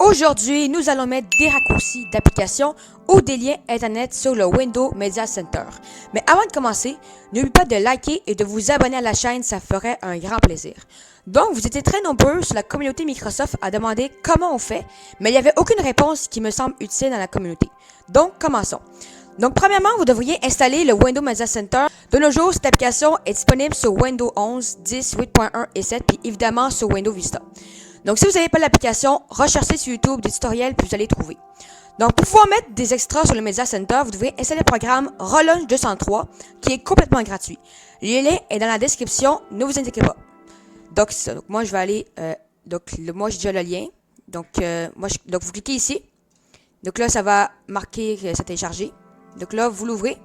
Aujourd'hui, nous allons mettre des raccourcis d'applications ou des liens Internet sur le Windows Media Center. Mais avant de commencer, n'oubliez pas de liker et de vous abonner à la chaîne, ça ferait un grand plaisir. Donc, vous étiez très nombreux sur la communauté Microsoft à demander comment on fait, mais il n'y avait aucune réponse qui me semble utile dans la communauté. Donc, commençons. Donc, premièrement, vous devriez installer le Windows Media Center. De nos jours, cette application est disponible sur Windows 11, 10, 8.1 et 7, puis évidemment sur Windows Vista. Donc, si vous n'avez pas l'application, recherchez sur YouTube des tutoriels puis vous allez trouver. Donc, pour pouvoir mettre des extras sur le Media Center, vous devez installer le programme Relaunch 203 qui est complètement gratuit. Le lien est dans la description, ne vous inquiétez pas. Donc, c'est ça. Donc, moi, je vais aller... moi, j'ai déjà le lien. Donc, donc, vous cliquez ici. Donc là, ça va marquer que c'est téléchargé. Donc là, vous l'ouvrez.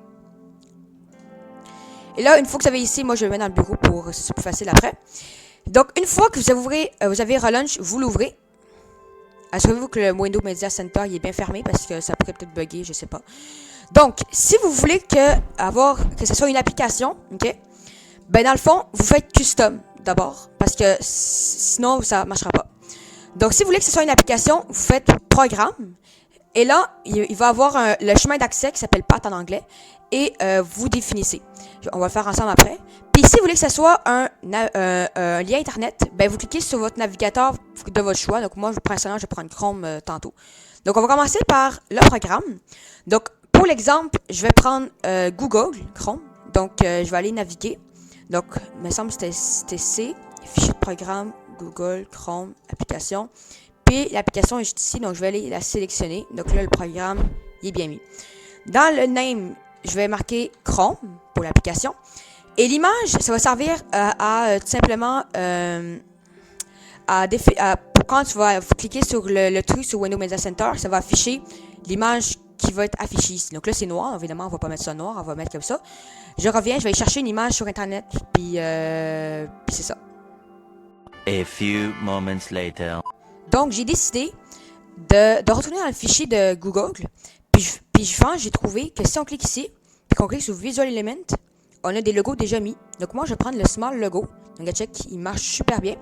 Et là, une fois que vous avez ici, moi, je vais le mettre dans le bureau pour c'est plus facile après. Donc, une fois que vous avez Relaunch, vous l'ouvrez. Assurez-vous que le Windows Media Center il est bien fermé parce que ça pourrait peut-être bugger, je sais pas. Donc, si vous voulez que ce soit une application, ok, ben dans le fond, vous faites custom d'abord parce que sinon ça marchera pas. Donc, si vous voulez que ce soit une application, vous faites programme. Et là, il va avoir le chemin d'accès qui s'appelle path en anglais et vous définissez. On va le faire ensemble après. Puis si vous voulez que ce soit un lien Internet, ben vous cliquez sur votre navigateur de votre choix. Donc moi, je vais prendre Chrome tantôt. Donc on va commencer par le programme. Donc pour l'exemple, je vais prendre Google Chrome. Donc je vais aller naviguer. Donc il me semble que c'était C, fichier de programme, Google Chrome, application. Puis l'application est juste ici, donc je vais aller la sélectionner. Donc là, le programme, il est bien mis. Dans le name, je vais marquer Chrome pour l'application. Et l'image, ça va servir tout simplement pour quand tu vas cliquer sur le truc sur Windows Media Center, ça va afficher l'image qui va être affichée ici. Donc là, c'est noir. Évidemment, on ne va pas mettre ça noir, on va mettre comme ça. Je reviens, je vais chercher une image sur Internet, puis c'est ça. A few moments later. Donc, j'ai décidé de retourner dans le fichier de Google. Puis j'ai trouvé que si on clique ici, puis qu'on clique sur Visual Element, on a des logos déjà mis. Donc, moi, je vais prendre le Small Logo. Donc, check, il marche super bien.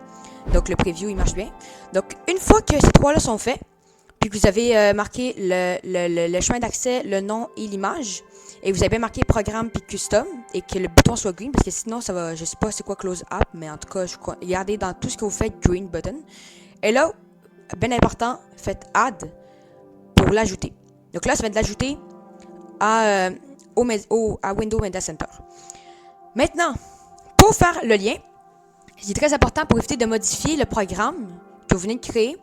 Donc, le preview, il marche bien. Donc, une fois que ces trois-là sont faits, puis que vous avez marqué le chemin d'accès, le nom et l'image, et vous avez bien marqué Programme puis Custom, et que le bouton soit green, parce que sinon, ça va, je sais pas c'est quoi Close App, mais en tout cas, regardez dans tout ce que vous faites, Green Button. Et là, bien important, faites Add pour l'ajouter. Donc là, ça va être l'ajouter à Windows Media Center. Maintenant, pour faire le lien, c'est très important pour éviter de modifier le programme que vous venez de créer,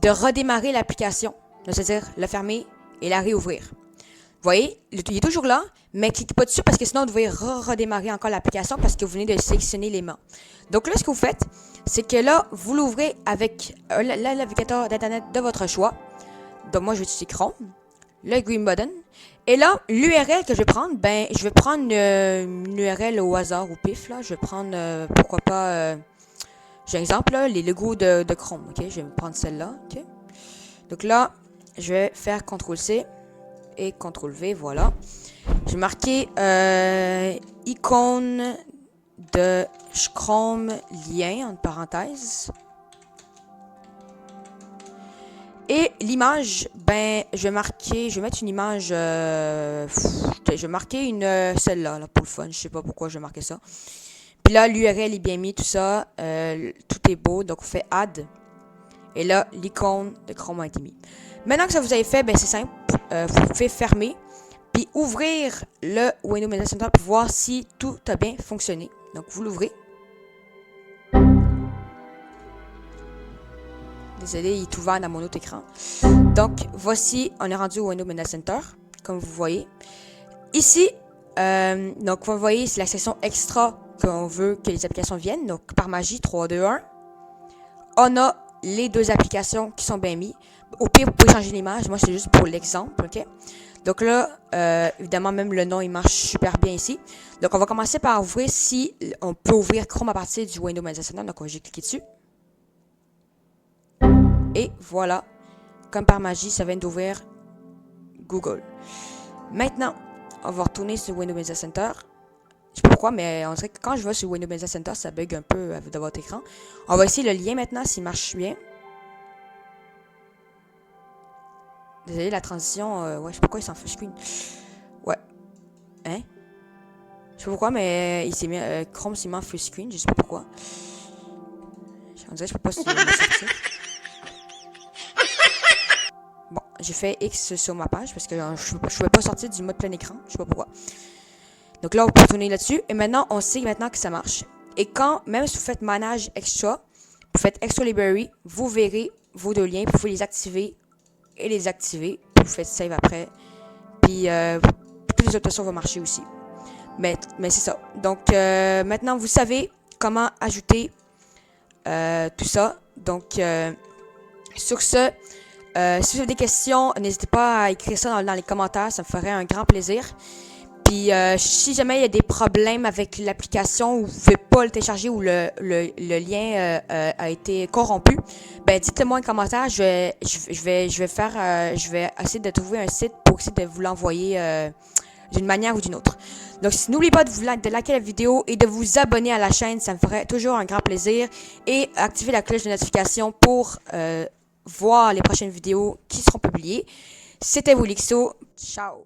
de redémarrer l'application, c'est-à-dire la fermer et la réouvrir. Vous voyez, il est toujours là, mais cliquez pas dessus parce que sinon, vous devez redémarrer encore l'application parce que vous venez de sélectionner l'élément. Donc là, ce que vous faites, c'est que là, vous l'ouvrez avec le navigateur d'Internet de votre choix. Donc moi, je vais utiliser Chrome, le Green Button. Et là, l'URL que je vais prendre, ben, je vais prendre une URL au hasard, au pif, là. Je vais prendre, pourquoi pas, j'ai un exemple, là, les logos de Chrome, ok? Je vais prendre celle-là, ok? Donc là, je vais faire CTRL-C et CTRL-V, voilà. Je vais marquer icône de Chrome lien, entre parenthèses. Et l'image, ben, je vais mettre une image, je vais marquer celle-là, là, pour le fun, je sais pas pourquoi je vais marquer ça. Puis là, l'URL est bien mis, tout ça, tout est beau, donc on fait Add. Et là, l'icône de Chrome a été mis. Maintenant que ça vous avez fait, ben, c'est simple, vous pouvez fermer, puis ouvrir le Windows Media Center pour voir si tout a bien fonctionné. Donc, vous l'ouvrez. Désolé, il est ouvert dans mon autre écran. Donc, voici, on est rendu au Windows Media Center, comme vous voyez. Ici, donc, vous voyez, c'est la section extra qu'on veut que les applications viennent. Donc, par magie, 3, 2, 1. On a les deux applications qui sont bien mises. Au pire, vous pouvez changer l'image. Moi, c'est juste pour l'exemple, ok? Donc là, évidemment, même le nom, il marche super bien ici. Donc, on va commencer par ouvrir si on peut ouvrir Chrome à partir du Windows Media Center. Donc, j'ai cliqué dessus. Et voilà, comme par magie, ça vient d'ouvrir Google. Maintenant, on va retourner sur Windows Media Center. Je sais pas pourquoi, mais on dirait que quand je vais sur Windows Media Center, ça bug un peu de votre écran. On va essayer le lien maintenant, s'il marche bien. Désolé, la transition, ouais, je sais pas pourquoi il s'en full screen. Ouais. Hein? Je sais pas pourquoi, mais il s'est mis, Chrome s'est mis en full screen, je sais pas pourquoi. On dirait que je peux pas sortir. Bon, j'ai fait X sur ma page parce que je pouvais pas sortir du mode plein écran, je sais pas pourquoi. Donc là, on peut tourner là-dessus. Et maintenant, on sait maintenant que ça marche. Et quand, même si vous faites Manage Extra, vous faites Extra Library, vous verrez vos 2 liens, puis vous pouvez les activer et les désactiver. Puis vous faites Save après. Puis toutes les autres options vont marcher aussi. Mais c'est ça. Donc maintenant, vous savez comment ajouter tout ça. Donc, sur ce, si vous avez des questions, n'hésitez pas à écrire ça dans les commentaires. Ça me ferait un grand plaisir. Puis, si jamais il y a des problèmes avec l'application ou vous ne pouvez pas le télécharger ou le lien a été corrompu, ben dites-le moi en commentaire. Je vais essayer de trouver un site pour essayer de vous l'envoyer d'une manière ou d'une autre. Donc, n'oubliez pas de liker la vidéo et de vous abonner à la chaîne. Ça me ferait toujours un grand plaisir. Et activez la cloche de notification pour voir les prochaines vidéos qui seront publiées. C'était Woolixo. Ciao!